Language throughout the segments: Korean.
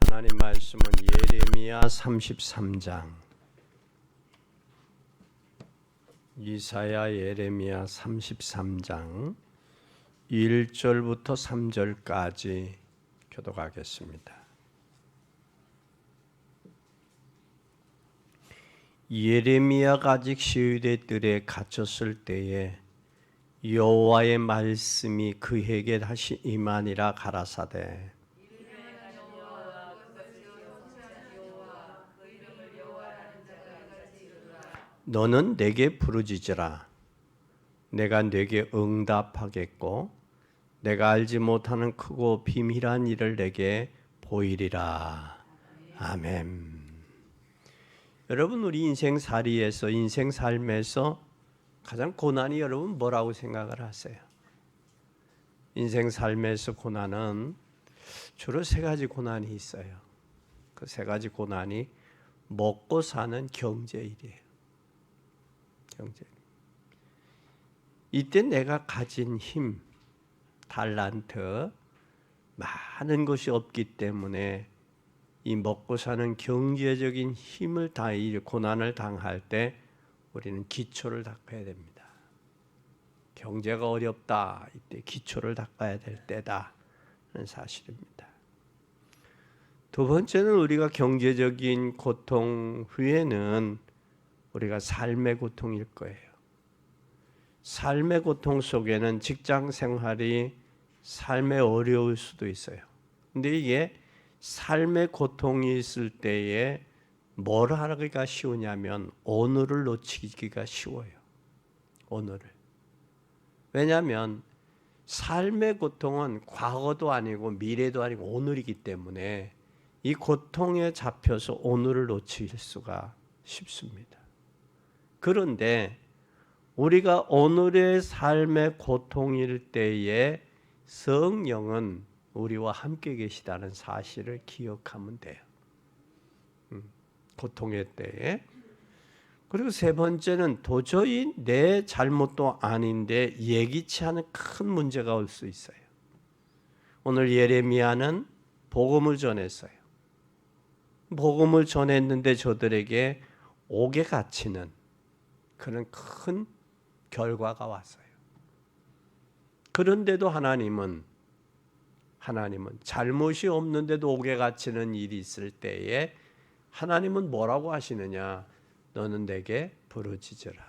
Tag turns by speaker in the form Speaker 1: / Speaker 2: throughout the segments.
Speaker 1: 하나님 말씀은 예레미야 33장, 이사야 예레미야 33장 1절부터 3절까지 교독하겠습니다. 예레미야가 아직 시위대 뜰에 갇혔을 때에 여호와의 말씀이 그에게 다시 임하니라. 가라사대 너는 내게 부르짖으라. 내가 내게 응답하겠고 내가 알지 못하는 크고 비밀한 일을 내게 보이리라. 아멘. 여러분, 우리 인생살이에서, 인생 삶에서 가장 고난이 여러분 뭐라고 생각을 하세요? 인생 삶에서 고난은 주로 세 가지 고난이 있어요. 그 세 가지 고난이 먹고 사는 경제일이에요. 경제. 이때 내가 가진 힘, 달란트, 많은 것이 없기 때문에 이 먹고 사는 경제적인 힘을 다해 고난을 당할 때 우리는 기초를 닦아야 됩니다. 경제가 어렵다, 이때 기초를 닦아야 될 때다는 사실입니다. 두 번째는 우리가 경제적인 고통 후에는 우리가 삶의 고통일 거예요. 삶의 고통 속에는 직장 생활이 삶에 어려울 수도 있어요. 근데 이게 삶의 고통이 있을 때에 뭘 하기가 쉬우냐면 오늘을 놓치기가 쉬워요. 오늘을. 왜냐하면 삶의 고통은 과거도 아니고 미래도 아니고 오늘이기 때문에 이 고통에 잡혀서 오늘을 놓칠 수가 쉽습니다. 그런데 우리가 오늘의 삶의 고통일 때에 성령은 우리와 함께 계시다는 사실을 기억하면 돼요. 고통의 때에. 그리고 세 번째는 도저히 내 잘못도 아닌데 예기치 않은 큰 문제가 올 수 있어요. 오늘 예레미야는 복음을 전했어요. 복음을 전했는데 저들에게 옥에 갇히는 그런 큰 결과가 왔어요. 그런데도 하나님은 잘못이 없는데도 옥에 갇히는 일이 있을 때에 하나님은 뭐라고 하시느냐? 너는 내게 부르짖으라.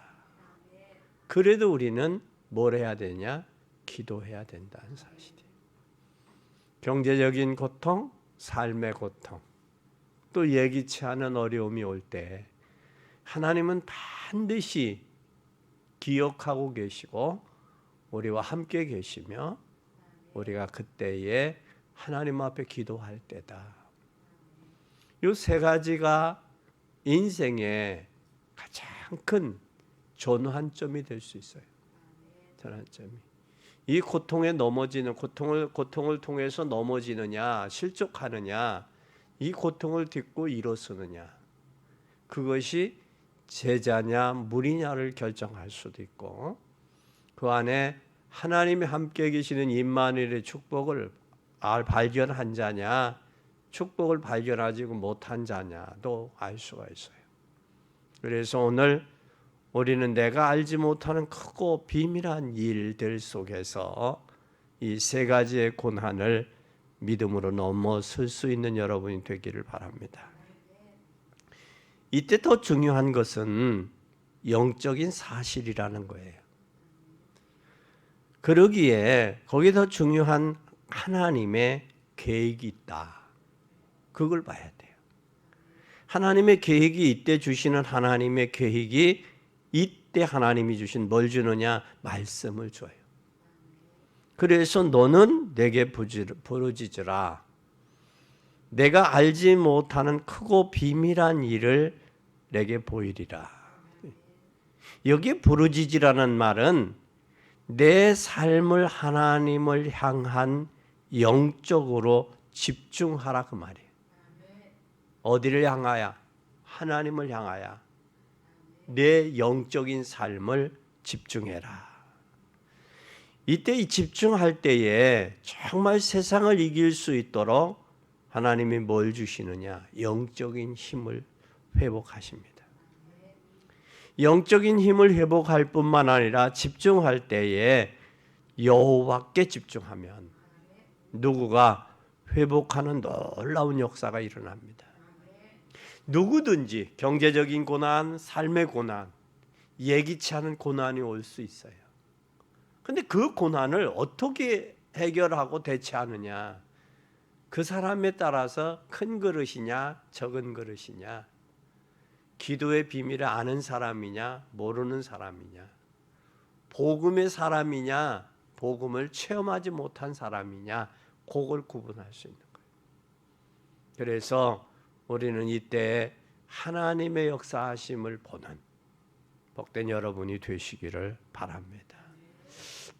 Speaker 1: 그래도 우리는 뭘 해야 되냐? 기도해야 된다는 사실이에요. 경제적인 고통, 삶의 고통, 또 예기치 않은 어려움이 올 때 하나님은 반드시 기억하고 계시고 우리와 함께 계시며 우리가 그때에 하나님 앞에 기도할 때다. 이 세 가지가 인생의 가장 큰 전환점이 될 수 있어요. 전환점이. 이 고통에 넘어지는 고통을 통해서 넘어지느냐, 실족하느냐, 이 고통을 딛고 일어서느냐, 그것이 제자냐 무리냐를 결정할 수도 있고, 그 안에 하나님이 함께 계시는 임마누엘의 축복을 발견한 자냐, 축복을 발견하지 못한 자냐도 알 수가 있어요. 그래서 오늘 우리는 내가 알지 못하는 크고 비밀한 일들 속에서 이 세 가지의 고난을 믿음으로 넘어설 수 있는 여러분이 되기를 바랍니다. 이때 더 중요한 것은 영적인 사실이라는 거예요. 그러기에 거기에 더 중요한 하나님의 계획이 있다. 그걸 봐야 돼요. 하나님의 계획이 이때 주시는 하나님의 계획이 이때 하나님이 주신 뭘 주느냐? 말씀을 줘요. 그래서 너는 내게 부르짖으라. 내가 알지 못하는 크고 비밀한 일을 내게 보이리라. 여기 부르짖으라는 말은 내 삶을 하나님을 향한 영적으로 집중하라 그 말이에요. 어디를 향하여? 하나님을 향하여 내 영적인 삶을 집중해라. 이때 이 집중할 때에 정말 세상을 이길 수 있도록 하나님이 뭘 주시느냐? 영적인 힘을 회복하십니다. 영적인 힘을 회복할 뿐만 아니라 집중할 때에 여호와께 집중하면 누구가 회복하는 놀라운 역사가 일어납니다. 누구든지 경제적인 고난, 삶의 고난, 예기치 않은 고난이 올 수 있어요. 근데 그 고난을 어떻게 해결하고 대처하느냐? 그 사람에 따라서 큰 그릇이냐, 적은 그릇이냐, 기도의 비밀을 아는 사람이냐, 모르는 사람이냐, 복음의 사람이냐, 복음을 체험하지 못한 사람이냐, 그걸 구분할 수 있는 거예요. 그래서 우리는 이때 하나님의 역사하심을 보는 복된 여러분이 되시기를 바랍니다.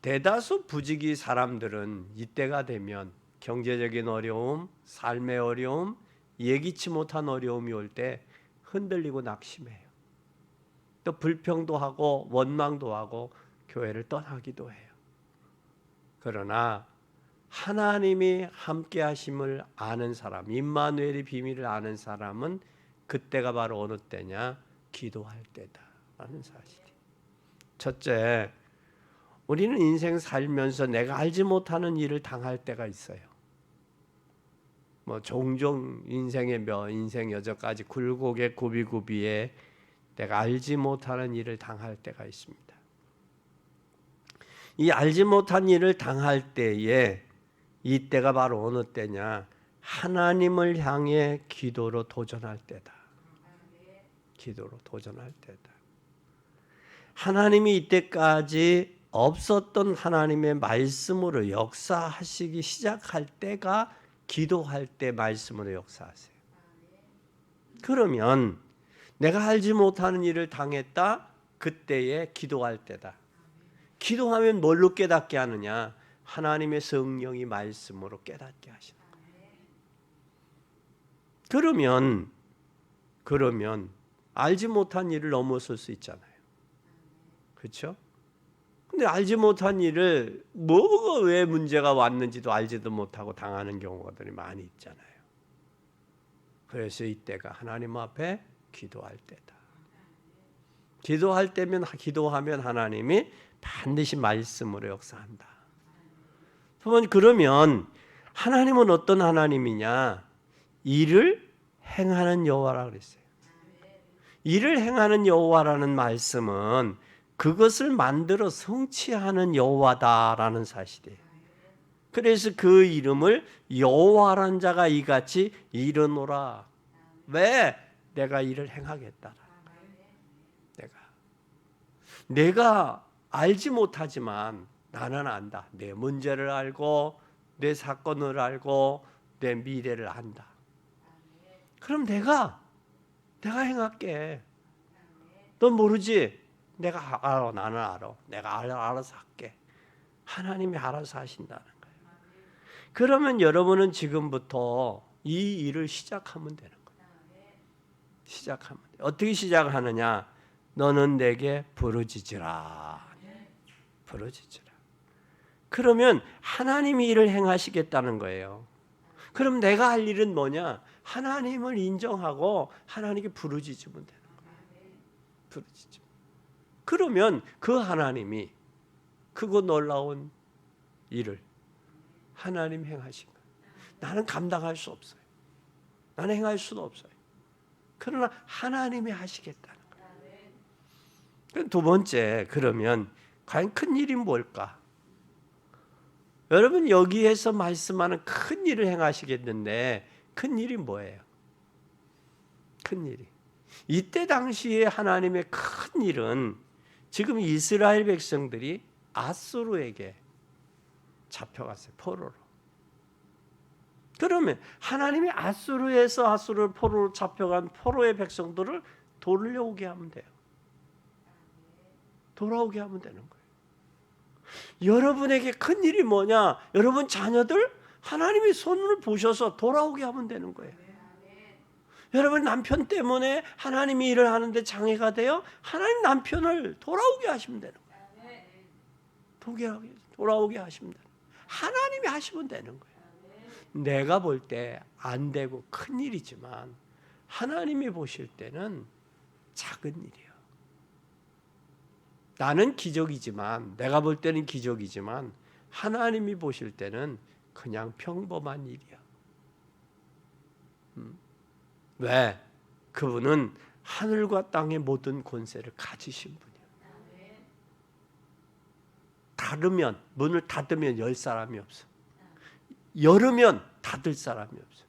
Speaker 1: 대다수 부지기 사람들은 이때가 되면 경제적인 어려움, 삶의 어려움, 예기치 못한 어려움이 올 때 흔들리고 낙심해요. 또 불평도 하고 원망도 하고 교회를 떠나기도 해요. 그러나 하나님이 함께 하심을 아는 사람, 임마누엘의 비밀을 아는 사람은 그때가 바로 어느 때냐? 기도할 때다라는 사실이. 첫째, 우리는 인생 살면서 내가 알지 못하는 일을 당할 때가 있어요. 종종 인생의 인생 여정까지 굴곡의 굽이굽이에 내가 알지 못하는 일을 당할 때가 있습니다. 이 알지 못한 일을 당할 때에 이때가 바로 어느 때냐? 하나님을 향해 기도로 도전할 때다. 기도로 도전할 때다. 하나님이 이때까지 없었던 하나님의 말씀으로 역사하시기 시작할 때가 기도할 때 말씀으로 역사하세요. 그러면 내가 알지 못하는 일을 당했다. 그때에 기도할 때다. 기도하면 뭘로 깨닫게 하느냐? 하나님의 성령이 말씀으로 깨닫게 하시는 거예요. 그러면 알지 못한 일을 넘어설 수 있잖아요. 그렇죠? 근데 알지 못한 일을 뭐가 왜 문제가 왔는지도 알지도 못하고 당하는 경우들이 많이 있잖아요. 그래서 이때가 하나님 앞에 기도할 때다. 기도하면 하나님이 반드시 말씀으로 역사한다. 그러면 하나님은 어떤 하나님이냐? 일을 행하는 여호와라고 그랬어요. 일을 행하는 여호와라는 말씀은 그것을 만들어 성취하는 여호와다라는 사실이에요. 그래서 그 이름을 여호와라는 자가 이같이 이르노라. 왜? 내가 일을 행하겠다. 내가 알지 못하지만 나는 안다. 내 문제를 알고 내 사건을 알고 내 미래를 안다. 그럼 내가 행할게. 넌 모르지? 내가 알아. 나는 알아. 내가 알아서 할게. 하나님이 알아서 하신다는 거예요. 그러면 여러분은 지금부터 이 일을 시작하면 되는 거예요. 시작하면 돼. 어떻게 시작하느냐? 너는 내게 부르짖으라. 부르짖으라. 그러면 하나님이 일을 행하시겠다는 거예요. 그럼 내가 할 일은 뭐냐? 하나님을 인정하고 하나님께 부르짖으면 되는 거예요. 부르짖으면. 그러면 그 하나님이 크고 놀라운 일을 하나님 행하신 거예요. 나는 감당할 수 없어요. 나는 행할 수도 없어요. 그러나 하나님이 하시겠다는 거예요. 두 번째, 그러면 과연 큰 일이 뭘까? 여러분 여기에서 말씀하는 큰 일을 행하시겠는데 큰 일이 뭐예요? 큰 일이. 이때 당시에 하나님의 큰 일은 지금 이스라엘 백성들이 아수르에게 잡혀갔어요. 포로로. 그러면 하나님이 아수르 포로로 잡혀간 포로의 백성들을 돌려오게 하면 돼요. 돌아오게 하면 되는 거예요. 여러분에게 큰 일이 뭐냐? 여러분 자녀들 하나님이 손을 보셔서 돌아오게 하면 되는 거예요. 여러분 남편 때문에 하나님이 일을 하는데 장애가 돼요? 하나님 남편을 돌아오게 하시면 되는 거예요. 돌아오게 하시면 되는 거예요. 하나님이 하시면 되는 거예요. 내가 볼 때 안 되고 큰 일이지만 하나님이 보실 때는 작은 일이에요. 나는 기적이지만, 내가 볼 때는 기적이지만 하나님이 보실 때는 그냥 평범한 일이야. 왜? 그분은 하늘과 땅의 모든 권세를 가지신 분이에요. 닫으면, 문을 닫으면 열 사람이 없어. 열으면 닫을 사람이 없어.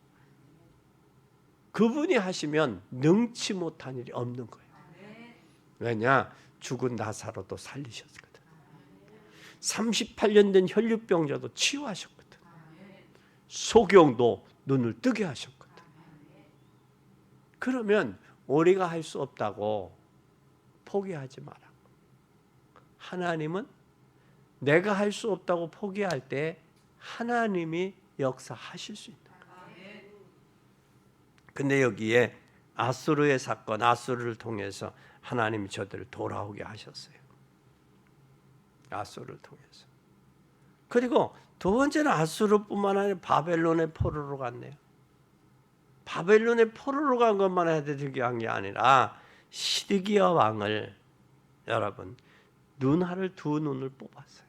Speaker 1: 그분이 하시면 능치 못한 일이 없는 거예요. 왜냐? 죽은 나사로도 살리셨거든. 38년 된 혈류병자도 치유하셨거든. 소경도 눈을 뜨게 하셨거든. 그러면 우리가 할 수 없다고 포기하지 마라. 하나님은 내가 할 수 없다고 포기할 때 하나님이 역사하실 수 있는 거예요. 근데 여기에 아수르의 사건, 아수르를 통해서 하나님이 저들을 돌아오게 하셨어요. 아수르를 통해서. 그리고 두 번째는 아수르뿐만 아니라 바벨론의 포로로 갔네요. 바벨론의 포로로 간 것만 해도 중요한 게 아니라 시드기야 왕을, 여러분, 눈알을 두 눈을 뽑았어요.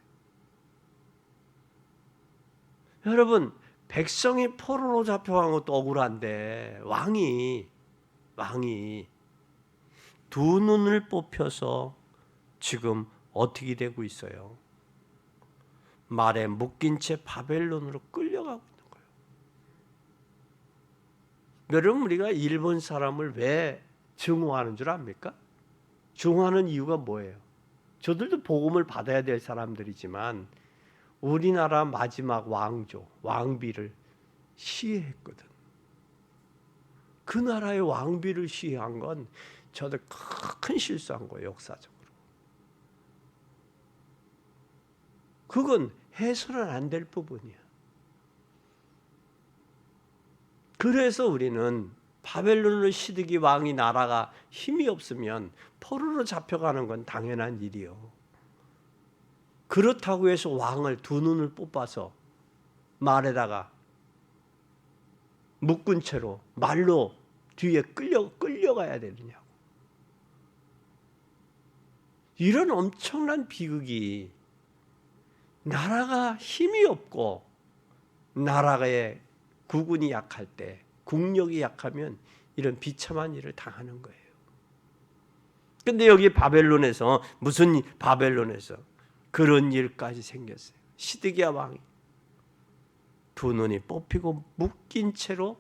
Speaker 1: 여러분, 백성이 포로로 잡혀간 것도 억울한데 왕이 두 눈을 뽑혀서 지금 어떻게 되고 있어요? 말에 묶인 채 바벨론으로 끌려가고 있는 거예요. 여러분, 우리가 일본 사람을 왜 증오하는 줄 압니까? 증오하는 이유가 뭐예요? 저들도 복음을 받아야 될 사람들이지만 우리나라 마지막 왕조, 왕비를 시해했거든. 그 나라의 왕비를 시해한 건 저들 큰 실수한 거예요, 역사적으로. 그건 해서는 안 될 부분이야. 그래서 우리는 바벨론으로 시드기 왕이 나라가 힘이 없으면 포로로 잡혀가는 건 당연한 일이요. 그렇다고 해서 왕을 두 눈을 뽑아서 말에다가 묶은 채로 말로 뒤에 끌려가야 되느냐고. 이런 엄청난 비극이, 나라가 힘이 없고 나라의 국군이 약할 때, 국력이 약하면 이런 비참한 일을 당하는 거예요. 근데 여기 바벨론에서 그런 일까지 생겼어요. 시드기야 왕이 두 눈이 뽑히고 묶인 채로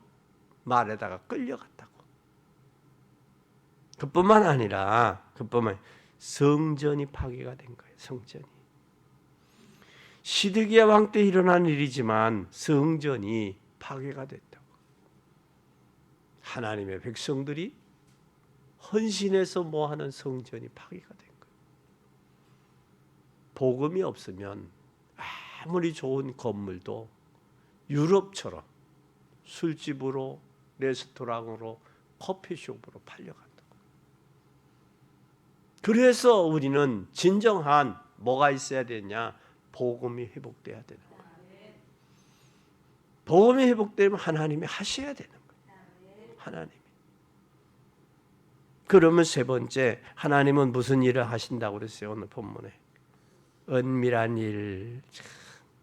Speaker 1: 말에다가 끌려갔다고. 그뿐만 아니라 성전이 파괴가 된 거예요. 성전이. 시드기야 왕 때 일어난 일이지만 성전이 파괴가 됐다고. 하나님의 백성들이 헌신해서 뭐하는 성전이 파괴가 된 거예요. 복음이 없으면 아무리 좋은 건물도 유럽처럼 술집으로, 레스토랑으로, 커피숍으로 팔려간다고. 그래서 우리는 진정한 뭐가 있어야 되냐? 복음이 회복돼야 되는 거예요. 복음이 회복되면 하나님이 하셔야 되는 거예요. 하나님이. 그러면 세 번째, 하나님은 무슨 일을 하신다고 그랬어요? 오늘 본문에. 은밀한 일.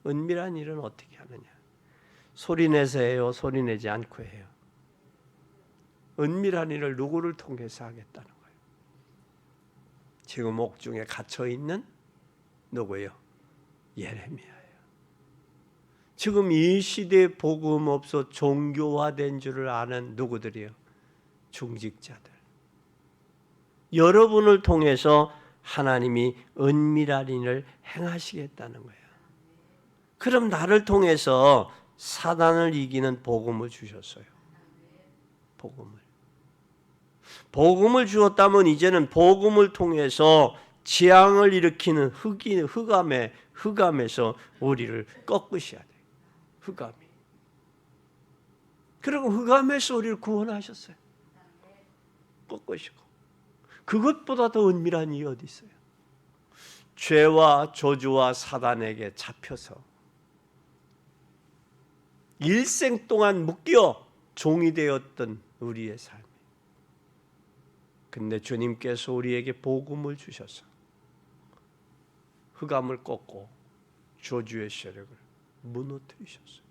Speaker 1: 은밀한 일은 어떻게 하느냐? 소리내서 해요? 소리내지 않고 해요? 은밀한 일을 누구를 통해서 하겠다는 거예요? 지금 옥중에 갇혀있는 누구예요? 예레미야예요. 지금 이 시대에 복음 없어 종교화된 줄을 아는 누구들이요? 중직자들. 여러분을 통해서 하나님이 은밀한 일을 행하시겠다는 거예요. 그럼 나를 통해서 사단을 이기는 복음을 주셨어요. 복음을 주었다면 이제는 복음을 통해서 재앙을 일으키는 흑암에서 우리를 꺾으셔야 돼요. 흑암이. 그리고 흑암에서 우리를 구원하셨어요. 꺾으시고. 그것보다 더 은밀한 일이 어디 있어요? 죄와 저주와 사단에게 잡혀서 일생 동안 묶여 종이 되었던 우리의 삶. 근데 주님께서 우리에게 복음을 주셔서 흑암을 꺾고 저주의 세력을 무너뜨리셨어요.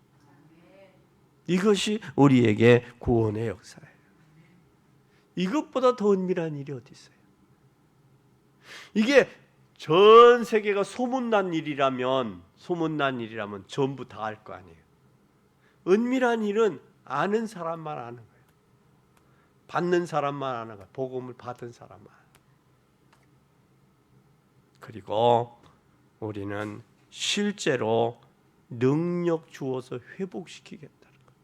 Speaker 1: 이것이 우리에게 구원의 역사예요. 이것보다 더 은밀한 일이 어디 있어요? 이게 전 세계가 소문난 일이라면 전부 다 알 거 아니에요. 은밀한 일은 아는 사람만 아는 거예요. 받는 사람만 아는 거예요. 복음을 받은 사람만. 그리고 우리는 실제로 능력 주어서 회복시키겠다는 거예요.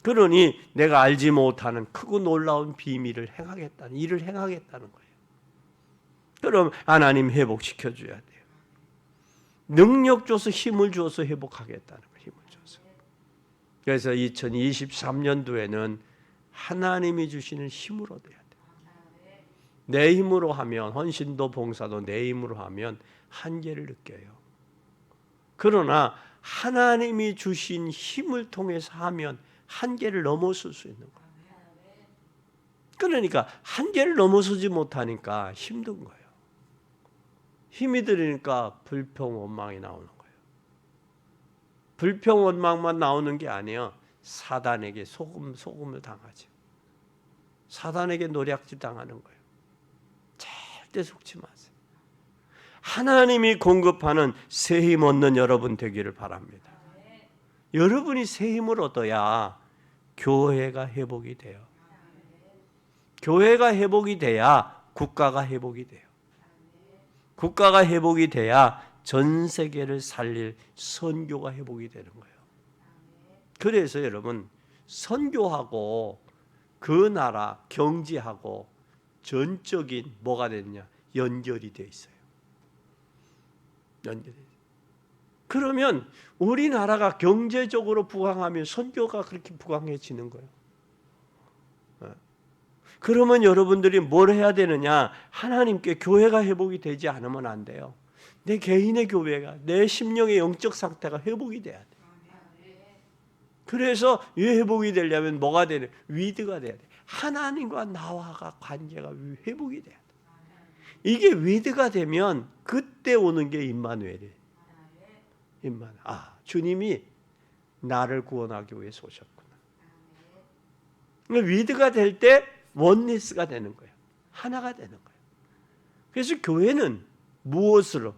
Speaker 1: 그러니 내가 알지 못하는 크고 놀라운 비밀을 행하겠다는 일을 행하겠다는 거예요. 그럼 하나님 회복시켜 줘야 돼요. 능력 줘서 힘을 줘서 회복하겠다는 거예요. 힘을 줘서. 그래서 2023년도에는 하나님이 주시는 힘으로 돼야 돼요. 내 힘으로 하면 헌신도 봉사도 내 힘으로 하면 한계를 느껴요. 그러나 하나님이 주신 힘을 통해서 하면 한계를 넘어설 수 있는 거예요. 그러니까 한계를 넘어서지 못하니까 힘든 거예요. 힘이 들으니까 불평, 원망이 나오는 거예요. 불평, 원망만 나오는 게 아니에요. 사단에게 소금을 당하죠. 사단에게 노략질 당하는 거예요. 절대 속지 마세요. 하나님이 공급하는 새 힘 얻는 여러분 되기를 바랍니다. 여러분이 새 힘을 얻어야 교회가 회복이 돼요. 교회가 회복이 돼야 국가가 회복이 돼요. 국가가 회복이 돼야 전 세계를 살릴 선교가 회복이 되는 거예요. 그래서 여러분 선교하고 그 나라 경제하고 전적인 뭐가 됐냐? 연결이 돼 있어요. 연결이. 그러면 우리나라가 경제적으로 부강하면 선교가 그렇게 부강해지는 거예요. 그러면 여러분들이 뭘 해야 되느냐? 하나님께 교회가 회복이 되지 않으면 안 돼요. 내 개인의 교회가, 내 심령의 영적 상태가 회복이 돼야 돼요. 그래서 왜 회복이 되려면 뭐가 되냐? 위드가 돼야 돼요. 하나님과 나와가 관계가 회복이 돼야 돼요. 이게 위드가 되면 그때 오는 게 임마누엘이에요. 임마누엘. 주님이 나를 구원하기 위해서 오셨구나. 위드가 될 때 원리스가 되는 거예요. 하나가 되는 거예요. 그래서 교회는 무엇으로?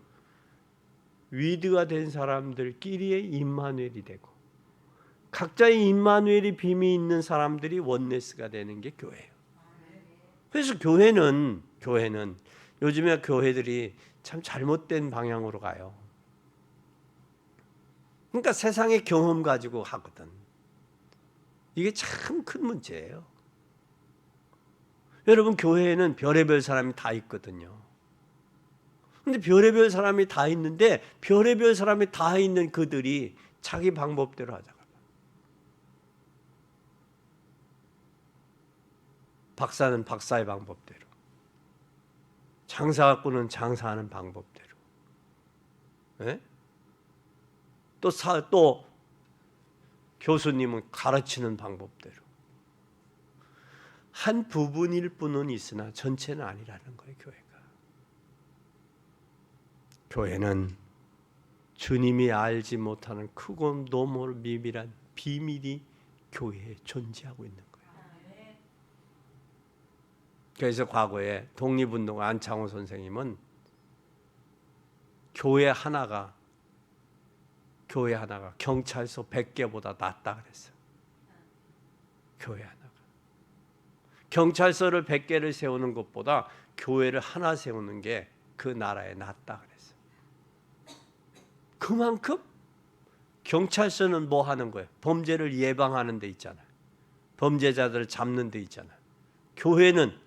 Speaker 1: 위드가 된 사람들끼리의 임마누엘이 되고 각자의 임마누엘이 빔이 있는 사람들이 원리스가 되는 게 교회예요. 그래서 교회는 요즘에 교회들이 참 잘못된 방향으로 가요. 그러니까 세상의 경험 가지고 하거든. 이게 참 큰 문제예요. 여러분 교회에는 별의별 사람이 다 있거든요. 근데 별의별 사람이 다 있는데 별의별 사람이 다 있는 그들이 자기 방법대로 하자고. 박사는 박사의 방법대로, 장사꾼은 장사하는 방법대로, 네? 또 교수님은 가르치는 방법대로. 한 부분일 뿐은 있으나 전체는 아니라는 거예요. 교회는 주님이 알지 못하는 크고 너무 미밀한 비밀이 교회에 존재하고 있는 거예요. 그래서 과거에 독립운동 안창호 선생님은 교회 하나가 경찰서 100개보다 낫다 그랬어요. 교회 하나가. 경찰서를 100개를 세우는 것보다 교회를 하나 세우는 게 그 나라에 낫다 그랬어요. 그만큼 경찰서는 뭐 하는 거예요? 범죄를 예방하는 데 있잖아요. 범죄자들을 잡는 데 있잖아요. 교회는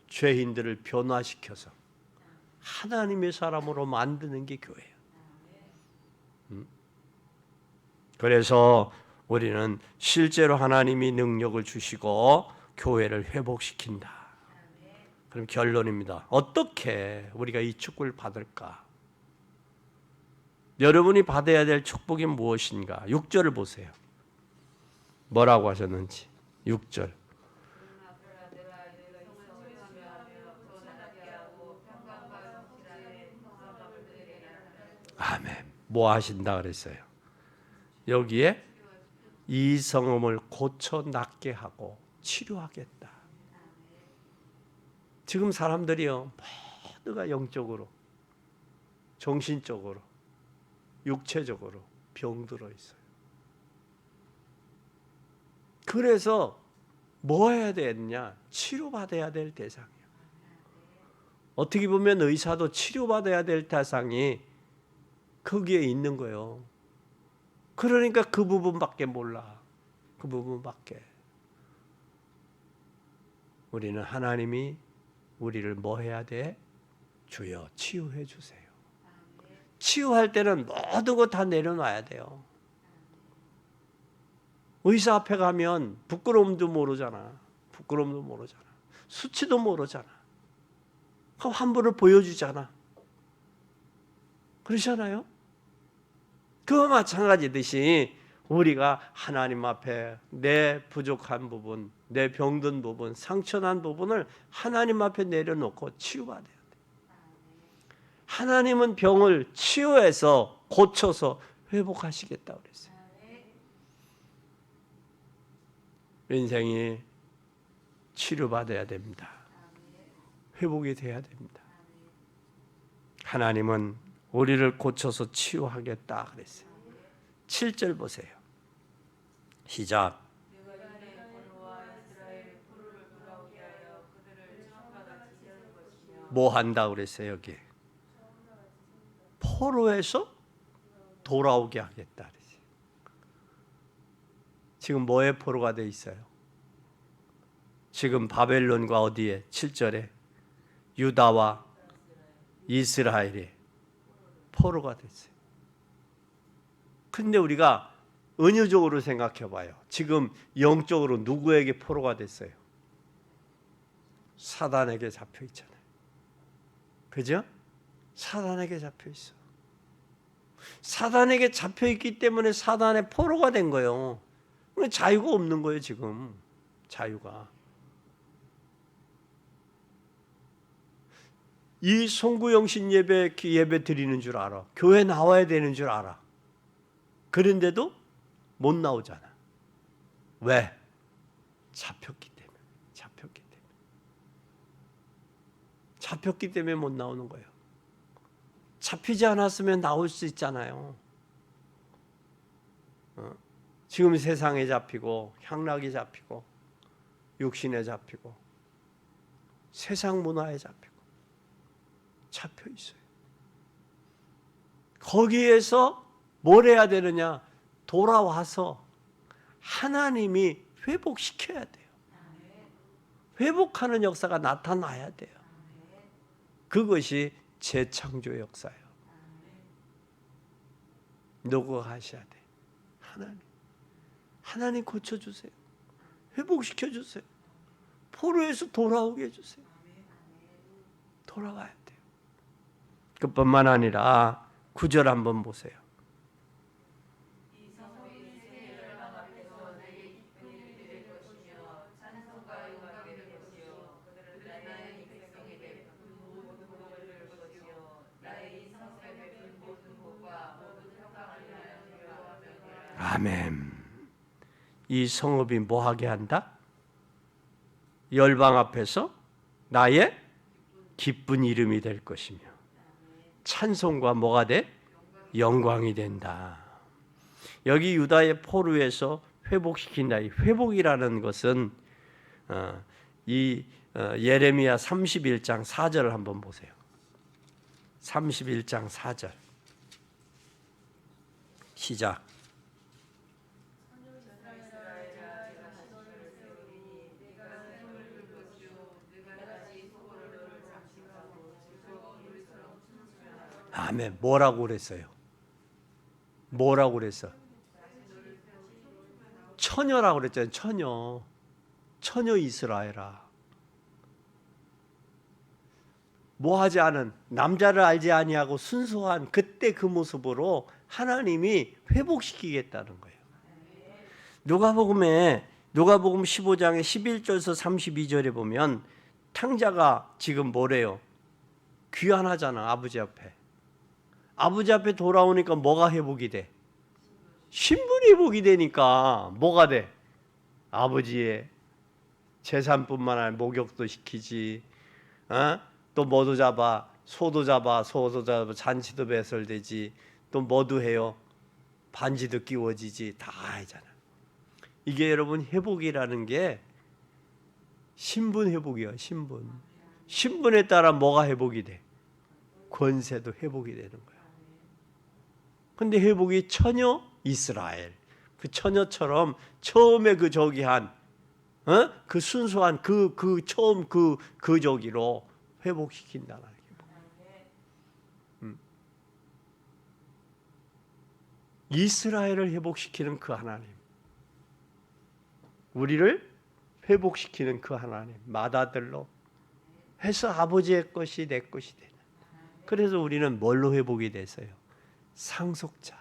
Speaker 1: 죄인들을 변화시켜서 하나님의 사람으로 만드는 게 교회예요. 그래서 우리는 실제로 하나님이 능력을 주시고 교회를 회복시킨다. 그럼 결론입니다. 어떻게 우리가 이 축복을 받을까? 여러분이 받아야 될 축복이 무엇인가? 6절을 보세요. 뭐라고 하셨는지. 6절. 아멘. 뭐 하신다 그랬어요? 여기에 이 성읍을 고쳐 낫게 하고 치료하겠다. 지금 사람들이요, 모두가 영적으로, 정신적으로, 육체적으로 병들어 있어요. 그래서 뭐 해야 되느냐? 치료받아야 될 대상이에요. 어떻게 보면 의사도 치료받아야 될 대상이 거기에 있는 거예요. 그러니까 그 부분밖에 몰라. 그 부분밖에. 우리는 하나님이 우리를 뭐 해야 돼? 주여 치유해 주세요. 치유할 때는 모든 거 다 내려놔야 돼요. 의사 앞에 가면 부끄러움도 모르잖아. 부끄러움도 모르잖아. 수치도 모르잖아. 그럼 환부를 보여주잖아. 그러잖아요? 그와 마찬가지듯이 우리가 하나님 앞에 내 부족한 부분, 내 병든 부분, 상처난 부분을 하나님 앞에 내려놓고 치유받아야 돼. 하나님은 병을 치유해서 고쳐서 회복하시겠다고 그랬어요. 인생이 치료받아야 됩니다. 회복이 돼야 됩니다. 하나님은 우리를 고쳐서 치유하겠다 그랬어요. 7절 보세요. 시작. 뭐 한다 그랬어요 여기? 포로에서 돌아오게 하겠다 그랬어요. 지금 뭐의 포로가 돼 있어요? 지금 바벨론과 어디에? 7절에 유다와 이스라엘이 포로가 됐어요. 근데 우리가 은유적으로 생각해 봐요. 지금 영적으로 누구에게 포로가 됐어요? 사단에게 잡혀 있잖아요. 그죠? 사단에게 잡혀 있어. 사단에게 잡혀 있기 때문에 사단의 포로가 된 거예요. 자유가 없는 거예요, 지금. 자유가. 이 송구영신 예배 드리는 줄 알아. 교회 나와야 되는 줄 알아. 그런데도 못 나오잖아. 왜? 잡혔기 때문에. 잡혔기 때문에 못 나오는 거예요. 잡히지 않았으면 나올 수 있잖아요. 지금 세상에 잡히고 향락에 잡히고 육신에 잡히고 세상 문화에 잡히고 잡혀 있어요. 거기에서 뭘 해야 되느냐? 돌아와서 하나님이 회복시켜야 돼요. 회복하는 역사가 나타나야 돼요. 그것이 재창조 역사예요. 누구가 하셔야 돼? 하나님 고쳐주세요. 회복시켜주세요. 포로에서 돌아오게 해주세요. 돌아와야 돼요. 그뿐만 아니라 9절 한번 보세요. 아멘. 이 성읍이 뭐하게 한다? 열방 앞에서 나의 기쁜 이름이 될 것이며 찬송과 뭐가 돼? 영광이 된다. 여기 유다의 포로에서 회복시킨다. 이 회복이라는 것은 예레미야 31장 4절을 한번 보세요. 31장 4절 시작. 아멘. 뭐라고 그랬어요? 뭐라고 그랬어? 처녀라고 그랬잖아요. 처녀 이스라엘아. 뭐하지 않은 남자를 알지 아니하고 순수한 그때 그 모습으로 하나님이 회복시키겠다는 거예요. 누가복음 15장의 11절에서 32절에 보면 탕자가 지금 뭐래요? 귀환하잖아. 아버지 앞에. 아버지 앞에 돌아오니까 뭐가 회복이 돼? 신분이 회복이 되니까 뭐가 돼? 아버지의 재산뿐만 아니라 목욕도 시키지, 또 뭐도 잡아, 소도 잡아, 잔치도 배설되지, 또 뭐도 해요, 반지도 끼워지지, 다 하잖아. 이게 여러분 회복이라는 게 신분 회복이야. 신분에 따라 뭐가 회복이 돼? 권세도 회복이 되는 거야. 근데 회복이 처녀 이스라엘, 그 처녀처럼 처음에 그 저기한 그 순수한 그 처음 그 저기로 회복시킨다는 게. 이스라엘을 회복시키는 그 하나님, 우리를 회복시키는 그 하나님, 맏아들로 해서 아버지의 것이 내 것이 되는. 그래서 우리는 뭘로 회복이 됐어요? 상속자.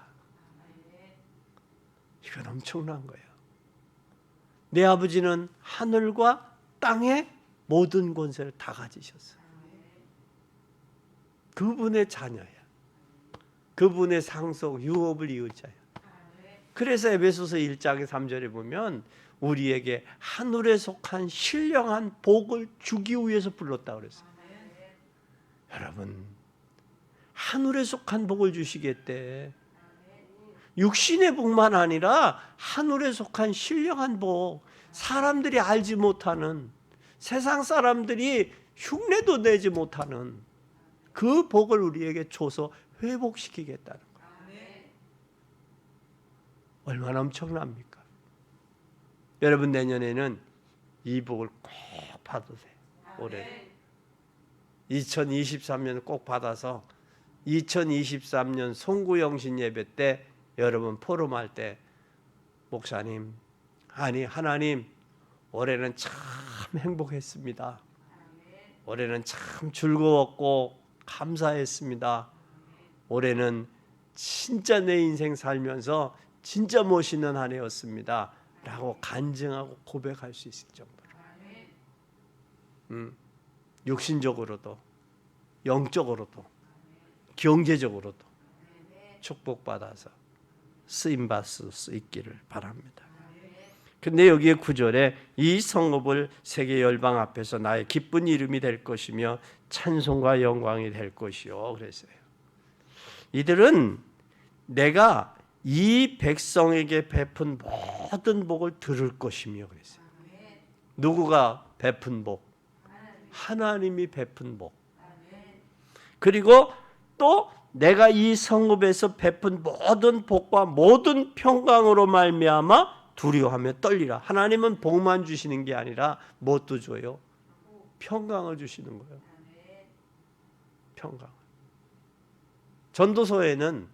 Speaker 1: 이건 엄청난 거예요. 내 아버지는 하늘과 땅의 모든 권세를 다 가지셨어요. 그분의 자녀야. 그분의 상속, 유업을 이을 자야. 그래서 에베소서 1장의 3절에 보면 우리에게 하늘에 속한 신령한 복을 주기 위해서 불렀다 그랬어요. 여러분, 하늘에 속한 복을 주시겠대. 육신의 복만 아니라 하늘에 속한 신령한 복, 사람들이 알지 못하는, 세상 사람들이 흉내도 내지 못하는 그 복을 우리에게 줘서 회복시키겠다는 거예요. 얼마나 엄청납니까? 여러분, 내년에는 이 복을 꼭 받으세요. 올해 2023년 꼭 받아서 2023년 송구영신 예배 때 여러분 포럼할 때, 목사님, 아니 하나님, 올해는 참 행복했습니다. 올해는 참 즐거웠고 감사했습니다. 올해는 진짜 내 인생 살면서 진짜 멋있는 한 해였습니다 라고 간증하고 고백할 수 있을 정도로, 육신적으로도 영적으로도 경제적으로도 축복받아서 쓰임받을 수 있기를 바랍니다. 근데 여기에 9절에 이 성읍을 세계 열방 앞에서 나의 기쁜 이름이 될 것이며 찬송과 영광이 될 것이요 그랬어요. 이들은 내가 이 백성에게 베푼 모든 복을 들을 것이며 그랬어요. 누구가 베푼 복? 하나님이 베푼 복. 그리고 또 내가 이 성읍에서 베푼 모든 복과 모든 평강으로 말미암아 두려워하며 떨리라. 하나님은 복만 주시는 게 아니라 뭣도 줘요? 평강을 주시는 거예요. 평강. 전도서에는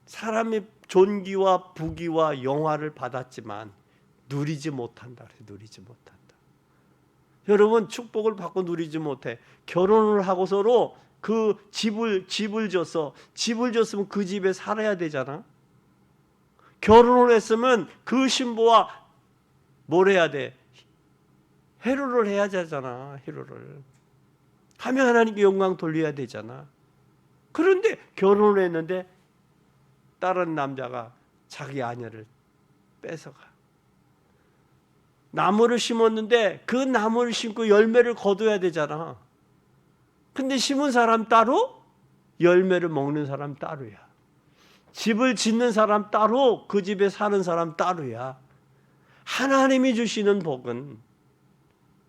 Speaker 1: 사람이 존귀와 부귀와 영화를 받았지만 누리지 못한다. 누리지 못한다. 여러분, 축복을 받고 누리지 못해. 결혼을 하고서로 그 집을 줬으면 그 집에 살아야 되잖아. 결혼을 했으면 그 신부와 뭘 해야 돼? 해로를 해야 되잖아. 해로를 하면 하나님께 영광 돌려야 되잖아. 그런데 결혼을 했는데 다른 남자가 자기 아내를 뺏어가. 나무를 심었는데 그 나무를 심고 열매를 거둬야 되잖아. 근데 심은 사람 따로, 열매를 먹는 사람 따로야. 집을 짓는 사람 따로, 그 집에 사는 사람 따로야. 하나님이 주시는 복은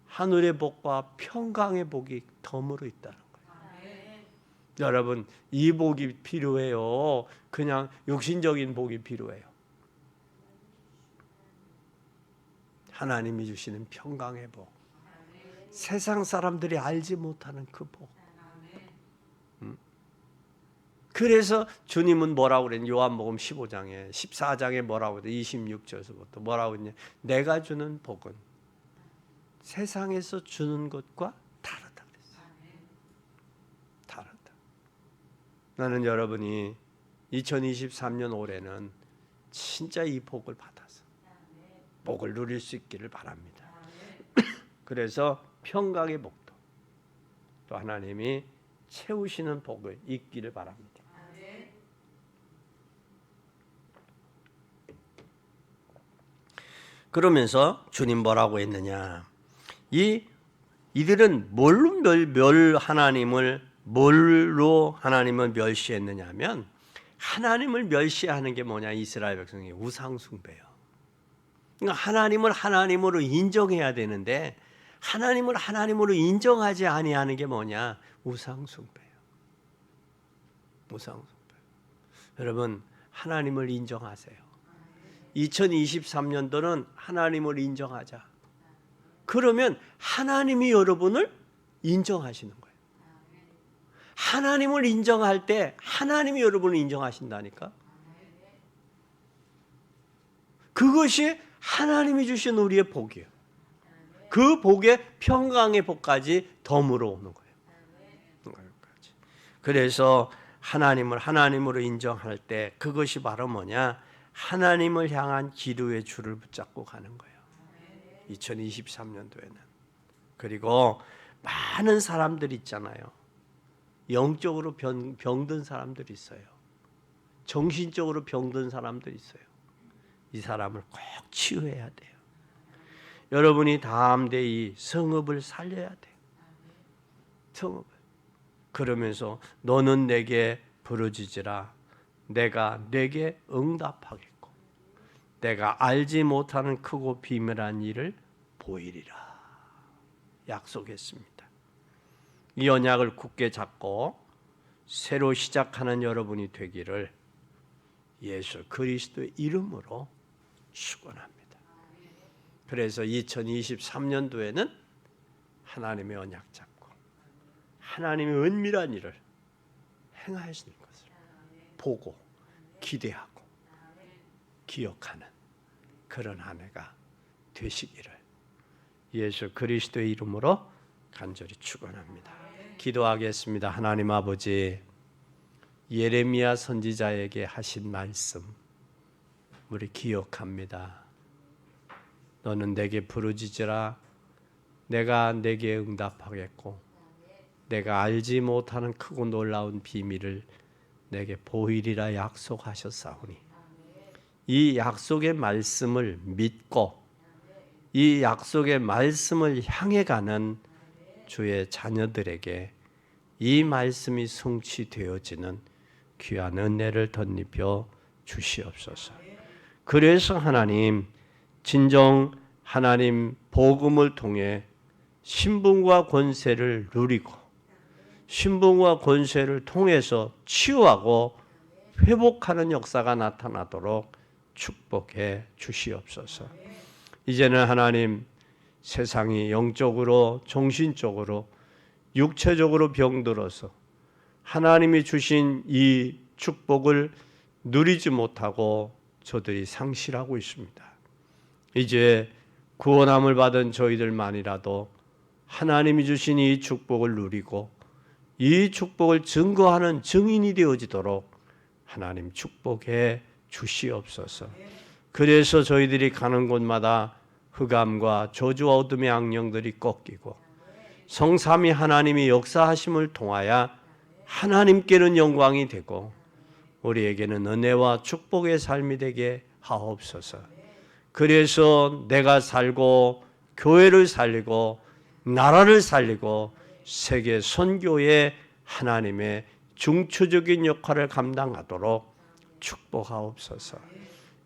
Speaker 1: 하늘의 복과 평강의 복이 덤으로 있다는 거예요. 여러분, 이 복이 필요해요. 그냥 육신적인 복이 필요해요. 하나님이 주시는 평강의 복, 세상 사람들이 알지 못하는 그 복. 그래서 주님은 뭐라고 그랬냐? 요한복음 15장에 14장에 뭐라고 그랬냐? 26절에서부터 뭐라고 했냐? 내가 주는 복은 세상에서 주는 것과 다르다 그랬어요. 나는 여러분이 2023년 올해는 진짜 이 복을 받아서 복을 누릴 수 있기를 바랍니다. 그래서 평강의 복도 또 하나님이 채우시는 복을 있기를 바랍니다. 그러면서 주님 뭐라고 했느냐? 이들은 뭘로 하나님을 멸시했느냐면, 하나님을 멸시하는 게 뭐냐? 이스라엘 백성이 우상 숭배요. 그러니까 하나님을 하나님으로 인정해야 되는데 하나님을 하나님으로 인정하지 아니하는 게 뭐냐? 우상 숭배요. 우상 숭배. 여러분, 하나님을 인정하세요. 2023년도는 하나님을 인정하자. 그러면 하나님이 여러분을 인정하시는 거예요. 하나님을 인정할 때 하나님이 여러분을 인정하신다니까. 그것이 하나님이 주신 우리의 복이에요. 그 복에 평강의 복까지 덤으로 오는 거예요. 그래서 하나님을 하나님으로 인정할 때 그것이 바로 뭐냐? 하나님을 향한 기도의 줄을 붙잡고 가는 거예요. 2023년도에는. 그리고 많은 사람들이 있잖아요. 영적으로 병든 사람들이 있어요. 정신적으로 병든 사람들이 있어요. 이 사람을 꼭 치유해야 돼요. 여러분이 담대히 성읍을 살려야 돼요. 성읍을. 그러면서 너는 내게 부르짖으라. 내가 내게 응답하겠고 내가 알지 못하는 크고 비밀한 일을 보이리라. 약속했습니다. 이 언약을 굳게 잡고 새로 시작하는 여러분이 되기를 예수 그리스도의 이름으로 축원합니다. 그래서 2023년도에는 하나님의 언약 잡고 하나님의 은밀한 일을 행하시는 것을 보고 기대하고 기억하는 그런 한 해가 되시기를 예수 그리스도의 이름으로 간절히 축원합니다. 기도하겠습니다. 하나님 아버지, 예레미야 선지자에게 하신 말씀 우리 기억합니다. 너는 내게 부르짖으라. 내가 내게 응답하겠고 내가 알지 못하는 크고 놀라운 비밀을 내게 보이리라 약속하셨사오니 이 약속의 말씀을 믿고 이 약속의 말씀을 향해 가는 주의 자녀들에게 이 말씀이 성취되어지는 귀한 은혜를 덧입혀 주시옵소서. 그래서 하나님, 진정 하나님 복음을 통해 신분과 권세를 누리고 신분과 권세를 통해서 치유하고 회복하는 역사가 나타나도록 축복해 주시옵소서. 이제는 하나님, 세상이 영적으로, 정신적으로, 육체적으로 병들어서 하나님이 주신 이 축복을 누리지 못하고 저들이 상실하고 있습니다. 이제 구원함을 받은 저희들만이라도 하나님이 주신 이 축복을 누리고 이 축복을 증거하는 증인이 되어지도록 하나님 축복해 주시옵소서. 그래서 저희들이 가는 곳마다 흑암과 저주와 어둠의 악령들이 꺾이고 성삼위 하나님이 역사하심을 통하여 하나님께는 영광이 되고 우리에게는 은혜와 축복의 삶이 되게 하옵소서. 그래서 내가 살고 교회를 살리고 나라를 살리고 세계 선교의 하나님의 중추적인 역할을 감당하도록 축복하옵소서.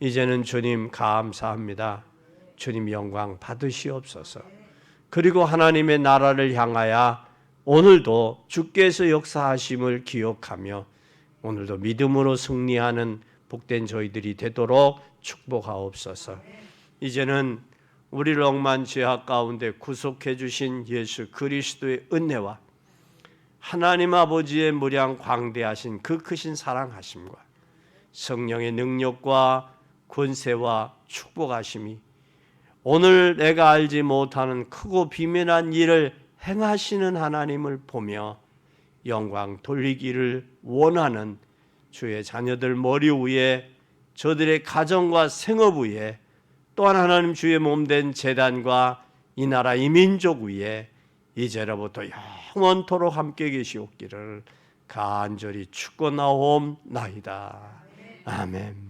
Speaker 1: 이제는 주님 감사합니다. 주님 영광 받으시옵소서. 그리고 하나님의 나라를 향하여 오늘도 주께서 역사하심을 기억하며 오늘도 믿음으로 승리하는 복된 저희들이 되도록 축복하옵소서. 이제는 우리를 억만 죄악 가운데 구속해 주신 예수 그리스도의 은혜와 하나님 아버지의 무량 광대하신 그 크신 사랑하심과 성령의 능력과 권세와 축복하심이 오늘 내가 알지 못하는 크고 비밀한 일을 행하시는 하나님을 보며 영광 돌리기를 원하는 주의 자녀들 머리 위에, 저들의 가정과 생업 위에, 또한 하나님 주의 몸된 제단과 이 나라 이 민족 위에 이제로부터 영원토록 함께 계시옵기를 간절히 축원하옵나이다. 아멘.